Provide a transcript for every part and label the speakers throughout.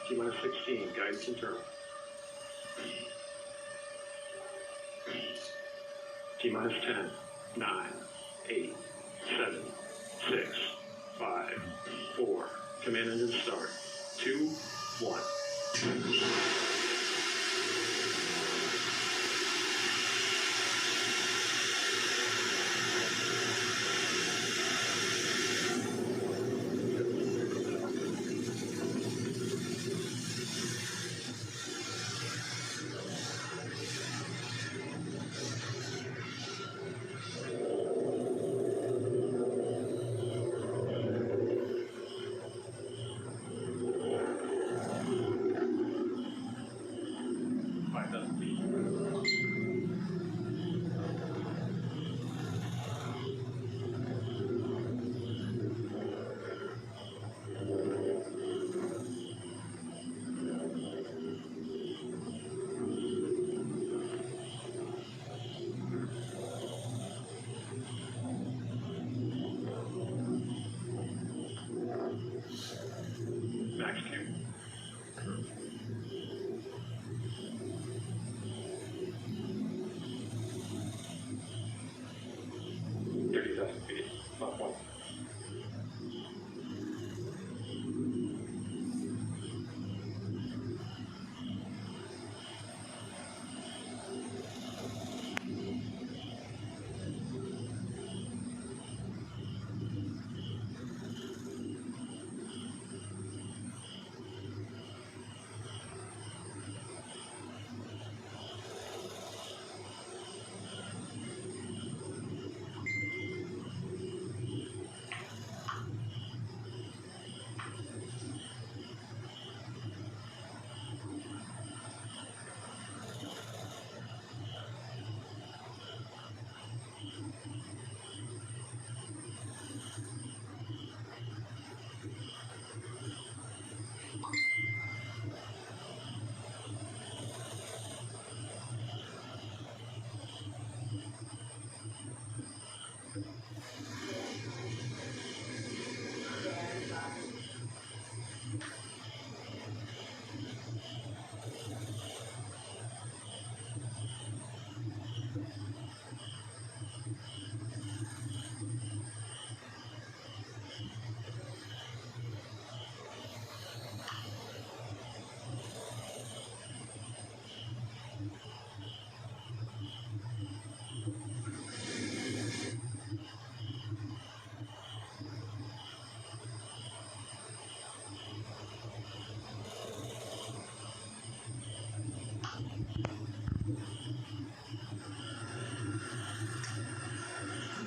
Speaker 1: T-minus 16, guidance internal. T-minus 10, 9, 8, 7, 6, 5, 4. Command engine start. 2, 1. Max Q. 30,000 feet. Not one.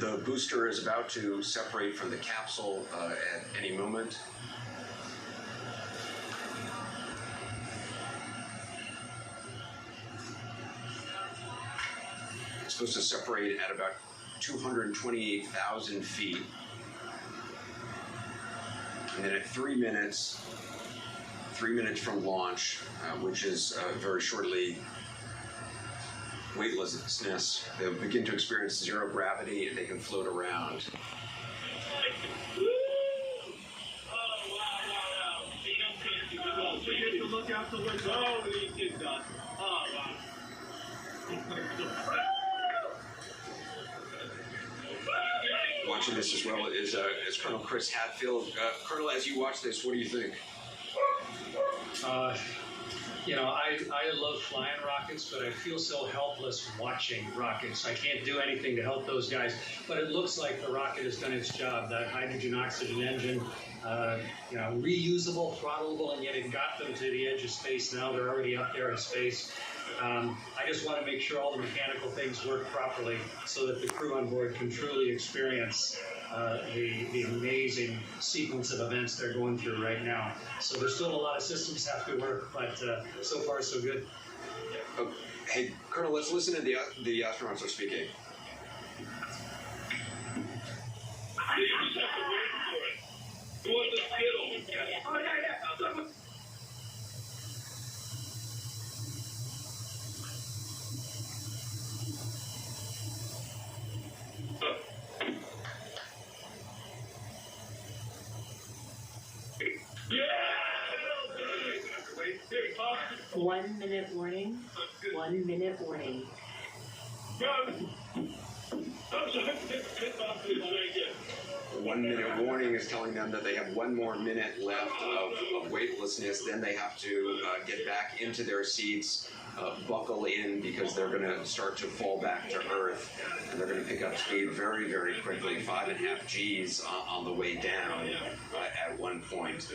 Speaker 2: The booster is about to separate from the capsule at any moment. It's supposed to separate at about 228,000 feet. And then at 3 minutes from launch, which is very shortly, weightlessness, they'll begin to experience zero gravity and they can float around.
Speaker 3: Look out the window. Oh, these kids done. Oh, wow.
Speaker 2: Watching this as well is Colonel Chris Hadfield. Colonel, as you watch this, what do you think?
Speaker 4: You know, I love flying rockets, but I feel so helpless watching rockets. I can't do anything to help those guys, but it looks like the rocket has done its job. That hydrogen oxygen engine, you know, reusable, throttleable, and yet it got them to the edge of space. Now they're already up there in space. I just want to make sure all the mechanical things work properly so that the crew on board can truly experience the amazing sequence of events they're going through right now. So there's still a lot of systems have to work, but so far so good.
Speaker 2: Oh, hey, Colonel, let's listen to the astronauts are speaking.
Speaker 3: You just have to wait for it. You want the Skittles? Oh, yeah. Here, Pop.
Speaker 5: 1 minute warning. 1 minute warning.
Speaker 3: I'm sorry. Pop, please, thank you.
Speaker 2: 1 minute warning is telling them that they have 1 more minute left of weightlessness. Then they have to get back into their seats, buckle in, because they're going to start to fall back to Earth. And they're going to pick up speed very, very quickly, 5.5 Gs on the way down at one point.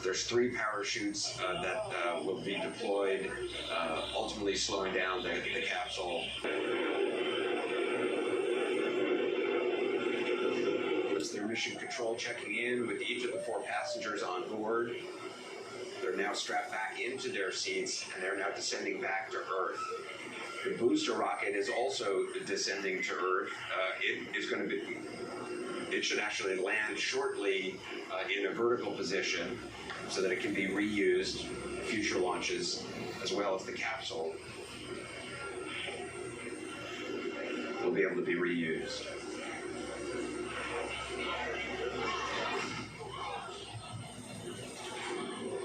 Speaker 2: There's 3 parachutes that will be deployed, ultimately slowing down the capsule. It's their mission control checking in with each of the 4 passengers on board. They're now strapped back into their seats, and they're now descending back to Earth. The booster rocket is also descending to Earth. It should actually land shortly in a vertical position so that it can be reused future launches, as well as the capsule will be able to be reused.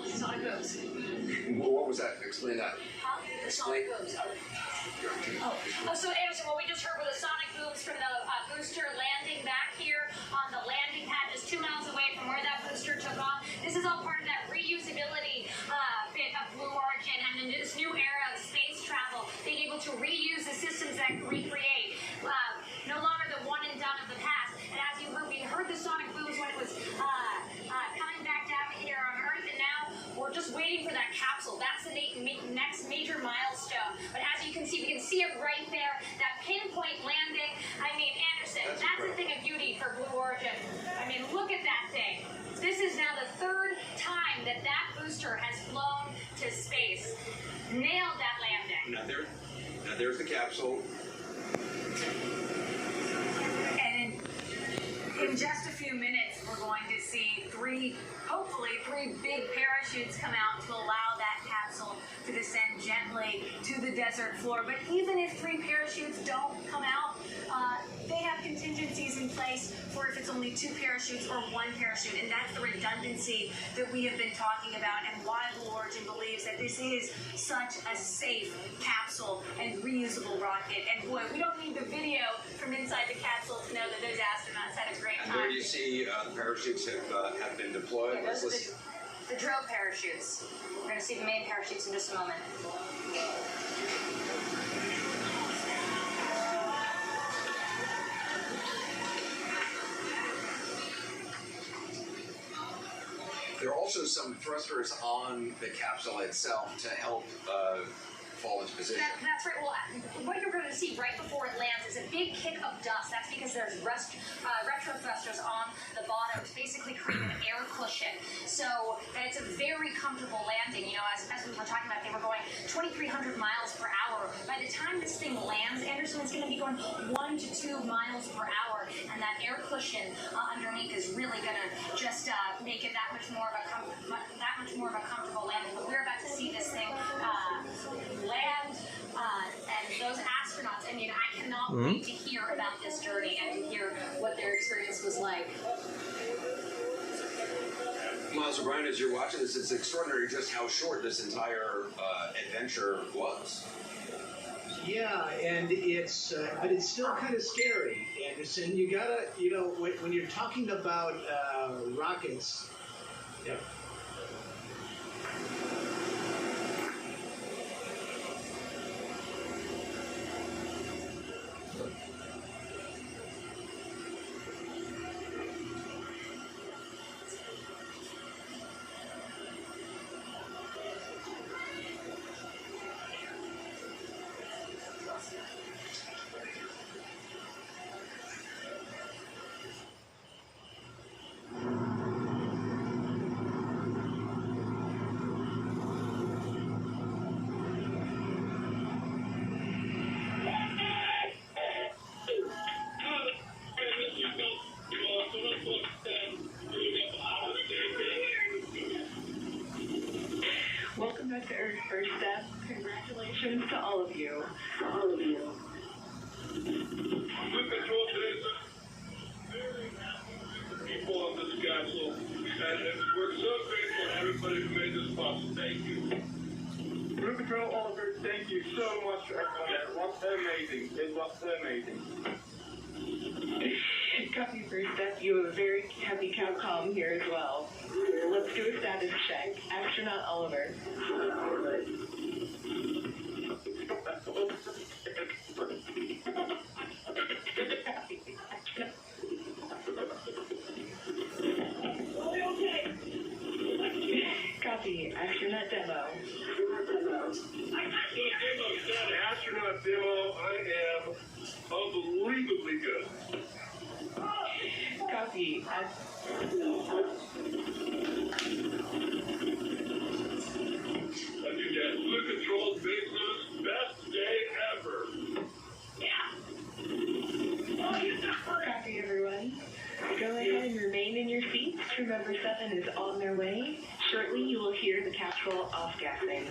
Speaker 6: Sonic booms.
Speaker 2: What was that? Explain that.
Speaker 6: Huh? The sonic booms. So Anderson, what we just heard were the sonic booms from the booster landing back here on the landing pad just 2 miles away from where that booster took off. This is all part of that reusability bit of Blue Origin and in this new era of space travel, being able to reuse the systems that recreate. No longer the one and done of the past. And as you heard, we heard the sonic booms when it was coming back down here on Earth, and now we're just waiting for that capsule. That's the next major milestone. But as you can see, we can see it right there, that pinpoint landing. I mean, Anderson, that's a thing of beauty for Blue Origin. I mean, look at that thing. This is now the 3rd time that that booster has flown to space. Nailed that landing.
Speaker 2: Now there's the capsule.
Speaker 6: And in just a few minutes, we're going to see hopefully three big parachutes come out to allow that capsule to descend gently to the desert floor. But even if 3 parachutes don't come out, they have contingencies in place for if it's only 2 parachutes or 1 parachute. And that's the redundancy that we have been talking about, and why Blue Origin believes that this is such a safe capsule and reusable rocket. And boy, we don't need the video from inside the capsule to know that those astronauts had a great
Speaker 2: And
Speaker 6: time.
Speaker 2: there you see the parachutes have been deployed.
Speaker 6: Yeah, those are the drill parachutes. We're going to see the main parachutes in just a moment.
Speaker 2: There are also some thrusters on the capsule itself to help fall into position.
Speaker 6: That's right. Well, what you're going to see right before it lands is a big kick of dust. That's because there's retro thrusters on the bottom to basically create an air cushion. So that it's a very comfortable landing. You know, as we were talking about, they were going 2,300 miles per hour. By the time this thing lands, Anderson is going to be going 1 to 2 miles per hour, and that air cushion underneath is really going to just make it that much more of a comfortable landing. But we're about to see this thing land, and those astronauts, I mean, I cannot wait to hear about this journey and to hear what their experience was like.
Speaker 2: Miles O'Brien, as you're watching this, it's extraordinary just how short this entire adventure was.
Speaker 7: Yeah, and it's but it's still kind of scary, Anderson. You gotta, you know, when you're talking about rockets. Yeah.
Speaker 5: Congratulations to all of you.
Speaker 3: Good control says very happy people on this castle, and we're so grateful to everybody who made this possible. Thank you.
Speaker 8: Blue Patrol, Oliver, thank you so much for everyone there. It was amazing. It was amazing.
Speaker 5: Copy first step. You have a very heavy Capcom here as well. Let's do a status check. Astronaut Oliver. Copy. Astronaut Demo.
Speaker 3: Astronaut demo, I am unbelievably good.
Speaker 5: Copy.
Speaker 3: I do that. Blue Control, Big Lou's best day ever.
Speaker 5: Copy, everyone. Go ahead and remain in your seats. Crew member 7 is on their way. Shortly, you will hear the capsule off-gassing.